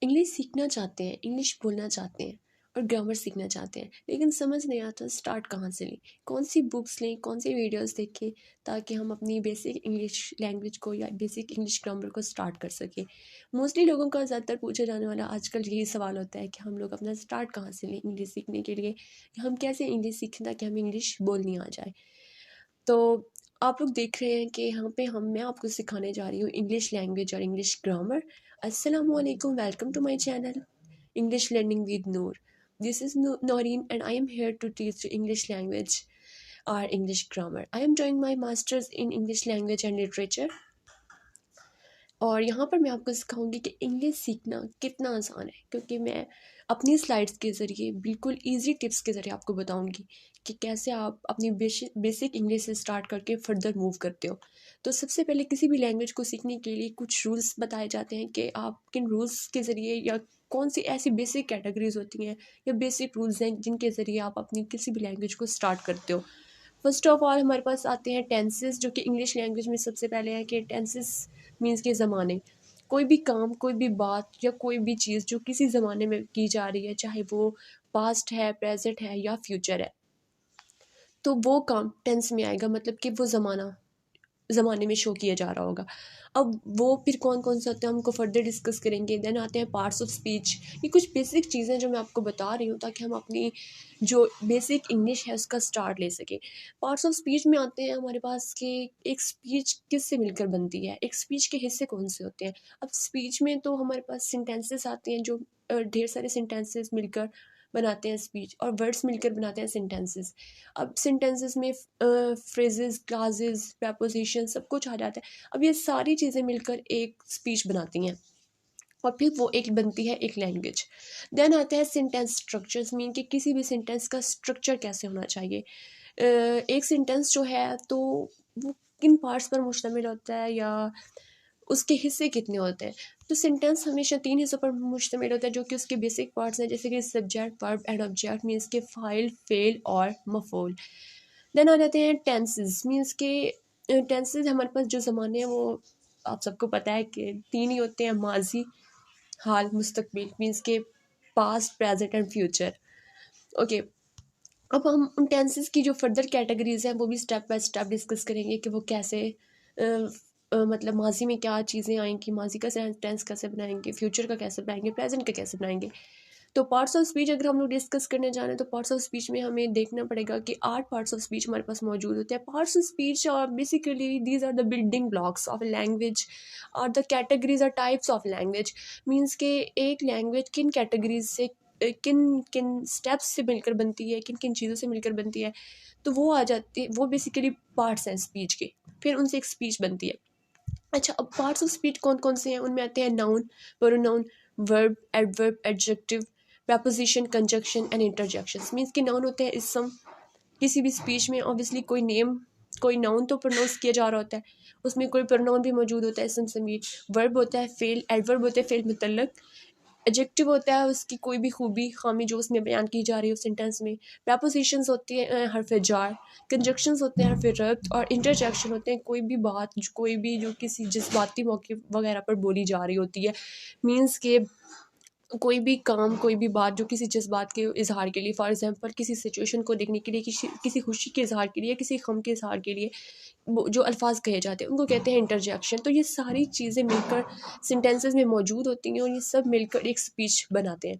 English सीखना चाहते हैं, इंग्लिश बोलना चाहते हैं और ग्रामर सीखना चाहते हैं, लेकिन समझ नहीं आता स्टार्ट कहाँ से लें, कौन सी बुक्स लें, कौन सी वीडियोस देखें ताकि हम अपनी बेसिक इंग्लिश लैंग्वेज को या बेसिक इंग्लिश ग्रामर को स्टार्ट कर सकें। मोस्टली लोगों का ज़्यादातर पूछा जाने वाला आजकल यही सवाल होता है कि हम लोग अपना स्टार्ट कहाँ से लें इंग्लिश सीखने के लिए, हम कैसे इंग्लिश सीखें ताकि हमें इंग्लिश बोलनी आ जाए। तो आप लोग देख रहे हैं कि यहाँ पे मैं आपको सिखाने जा रही हूँ इंग्लिश लैंग्वेज और इंग्लिश ग्रामर। अस्सलामुअलैकुम, welcome to my channel English Learning with Noor. This is Noreen and I am here to teach you English language or English grammar. I am doing my masters in English language and literature. और यहाँ पर मैं आपको सिखाऊंगी कि English सीखना कितना आसान है, क्योंकि मैं अपनी स्लाइड्स के ज़रिए बिल्कुल इजी टिप्स के ज़रिए आपको बताऊंगी कि कैसे आप अपनी बेसिक इंग्लिश से स्टार्ट करके फर्दर मूव करते हो। तो सबसे पहले किसी भी लैंग्वेज को सीखने के लिए कुछ रूल्स बताए जाते हैं कि आप किन रूल्स के ज़रिए या कौन सी ऐसी बेसिक कैटेगरीज होती हैं या बेसिक रूल्स हैं जिनके ज़रिए आप अपनी किसी भी लैंग्वेज को स्टार्ट करते हो। फर्स्ट ऑफ ऑल हमारे पास आते हैं टेंसेस, जो कि इंग्लिश लैंग्वेज में सबसे पहले है कि टेंसेस मीन्स के ज़माने। कोई भी काम, कोई भी बात या कोई भी चीज़ जो किसी ज़माने में की जा रही है, चाहे वो पास्ट है, प्रेजेंट है या फ्यूचर है, तो वो काम टेंस में आएगा, मतलब कि वो ज़माने में शो किया जा रहा होगा। अब वो फिर कौन कौन से होते हैं हमको फर्दर डिस्कस करेंगे। देन आते हैं पार्ट्स ऑफ स्पीच। ये कुछ बेसिक चीज़ें जो मैं आपको बता रही हूँ ताकि हम अपनी जो बेसिक इंग्लिश है उसका स्टार्ट ले सकें। पार्ट्स ऑफ स्पीच में आते हैं हमारे पास कि एक स्पीच किससे मिलकर बनती है, एक स्पीच के हिस्से कौन से होते हैं। अब स्पीच में तो हमारे पास सेंटेंसेस आते हैं, जो ढेर सारे सेंटेंसेस मिलकर बनाते हैं स्पीच, और वर्ड्स मिलकर बनाते हैं सेंटेंसेस। अब सेंटेंसेस में फ्रेजेस, क्लासेस, प्रपोजिशन सब कुछ आ जाता है। अब ये सारी चीज़ें मिलकर एक स्पीच बनाती हैं और फिर वो एक बनती है एक लैंग्वेज। देन आता है सेंटेंस स्ट्रक्चर्स, मीन कि किसी भी सेंटेंस का स्ट्रक्चर कैसे होना चाहिए। एक सेंटेंस जो है तो वो किन पार्ट्स पर मुश्तमिल होता है या उसके हिस्से कितने होते हैं। तो सेंटेंस हमेशा 3 हिस्सों पर मुश्तमिल होता है, जो कि उसके बेसिक पार्ट्स हैं, जैसे कि subject, verb and object, means के फाइल, फेल और मफूल। देन आ जाते हैं टेंसेस, मीन्स के टेंसेस हमारे पास जो ज़माने हैं वो आप सबको पता है कि 3 ही होते हैं, माजी, हाल, मुस्तकबिल, मीन्स के past, present and future. Okay, अब हम उन टेंसेस की जो फर्दर कैटेगरीज हैं वो भी स्टेप बाय स्टेप डिस्कस करेंगे कि वो कैसे मतलब माजी में क्या चीज़ें आएंगी, माजी का टेंस कैसे बनाएंगे, फ्यूचर का कैसे बनाएंगे, प्रेजेंट का कैसे बनाएंगे। तो पार्ट्स ऑफ स्पीच अगर हम लोग डिस्कस करने जा रहे हैं तो पार्ट्स ऑफ स्पीच में हमें देखना पड़ेगा कि 8 पार्ट्स ऑफ स्पीच हमारे पास मौजूद होते हैं। पार्ट्स ऑफ स्पीच और basically these are the building blocks of language और the categories are types of language. Means के एक लैंग्वेज किन कैटेगरीज से, किन किन स्टेप्स से मिलकर बनती है, किन किन चीज़ों से मिलकर बनती है, तो वो आ जाती है, वो बेसिकली पार्ट्स हैं स्पीच के, फिर उनसे एक स्पीच बनती है। अच्छा, अब पार्ट्स ऑफ स्पीच कौन कौन से हैं, उनमें आते हैं noun, pronoun, verb, adverb, adjective, preposition, conjunction and interjections. Means कि नाउन होते हैं इसम। किसी भी स्पीच में ऑब्वियसली कोई नेम, कोई नाउन तो प्रोनाउंस किया जा रहा होता है, उसमें कोई प्रोनाउन भी मौजूद होता है इसम समीत। वर्ब होता है फेल, एडवर्ब होता है फेल मुतल्लक, एडजेक्टिव होता है उसकी कोई भी खूबी, खामी जो उसमें बयान की जा रही है उस सेंटेंस में। प्रपोजिशंस होती हैं हर्फ जार, कंजक्शंस होते हैं हर्फ रब्त, और इंटरजेक्शन होते हैं कोई भी बात, कोई भी जो किसी जज्बाती मौके वगैरह पर बोली जा रही होती है। मीन्स के कोई भी काम, कोई भी बात जो किसी जज्बात के इजहार के लिए, फॉर एग्जांपल किसी सिचुएशन को देखने के लिए, किसी खुशी के इजहार के लिए, किसी गम के इजहार के लिए जो अल्फाज कहे जाते हैं उनको कहते हैं इंटरजेक्शन। तो ये सारी चीज़ें मिलकर सेंटेंसेस में मौजूद होती हैं और ये सब मिलकर एक स्पीच बनाते हैं।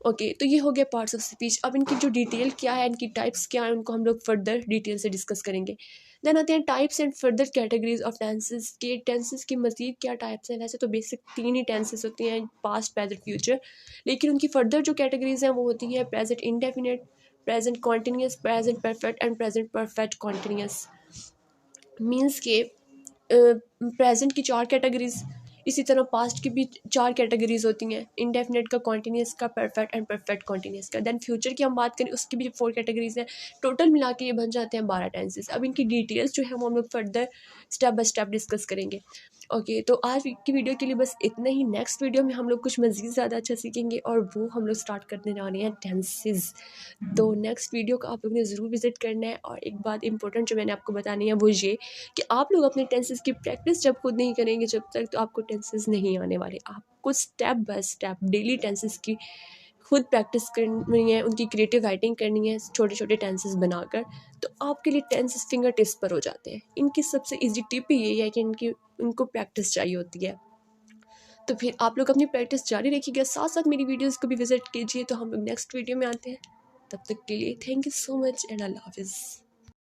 ओके, तो ये हो गया पार्ट्स ऑफ स्पीच। अब इनकी जो डिटेल क्या है, इनकी टाइप्स क्या है, उनको हम लोग फर्दर डिटेल से डिस्कस करेंगे। देन आते हैं types and further categories of tenses के। टेंसेस की मज़ीद क्या टाइप्स हैं, वैसे तो बेसिक 3 ही टेंसेस होती हैं, पास्ट, प्रेजेंट, फ्यूचर, लेकिन उनकी फर्दर जो कैटेगरीज हैं वो होती हैं present indefinite, present continuous, present perfect and present perfect continuous. Means के प्रेजेंट की 4 कैटेगरीज, इसी तरह पास्ट की भी 4 कैटेगरीज होती हैं, इंडेफिनेट का, कॉन्टीन्यूस का, परफेक्ट एंड परफेक्ट कॉन्टीन्यूस का। देन फ्यूचर की हम बात करें उसकी भी 4 कैटेगरीज हैं, टोटल मिला के ये बन जाते हैं 12 टेंसेस। अब इनकी डिटेल्स जो है वो हम लोग further step by step discuss करेंगे। ओके, तो आज की वीडियो के लिए बस इतना ही। नेक्स्ट वीडियो में हम लोग कुछ मज़ीद ज़्यादा अच्छा सीखेंगे और वो हम लोग स्टार्ट करने जा रहे हैं टेंसेस। तो नेक्स्ट वीडियो का आप लोगों ने ज़रूर विज़िट करना है। और एक बात इंपॉर्टेंट जो मैंने आपको बतानी है वो ये कि आप लोग अपने टेंसेस की प्रैक्टिस जब खुद नहीं करेंगे जब तक, तो आपको टेंसेस नहीं आने वाले। आपको step by step daily tenses की खुद प्रैक्टिस करनी है, उनकी क्रिएटिव राइटिंग करनी है छोटे छोटे टेंसेस बनाकर, तो आपके लिए टेंसेस फिंगर टिप्स पर हो जाते हैं। इनकी सबसे ईजी टिप ही यही है कि इनको प्रैक्टिस चाहिए होती है। तो फिर आप लोग अपनी प्रैक्टिस जारी रखिएगा, साथ साथ मेरी वीडियोज़ को भी विजिट कीजिए। तो हम लोग नेक्स्ट वीडियो में आते हैं, तब तक के लिए thank you so much and अल्लाह हाफिज़।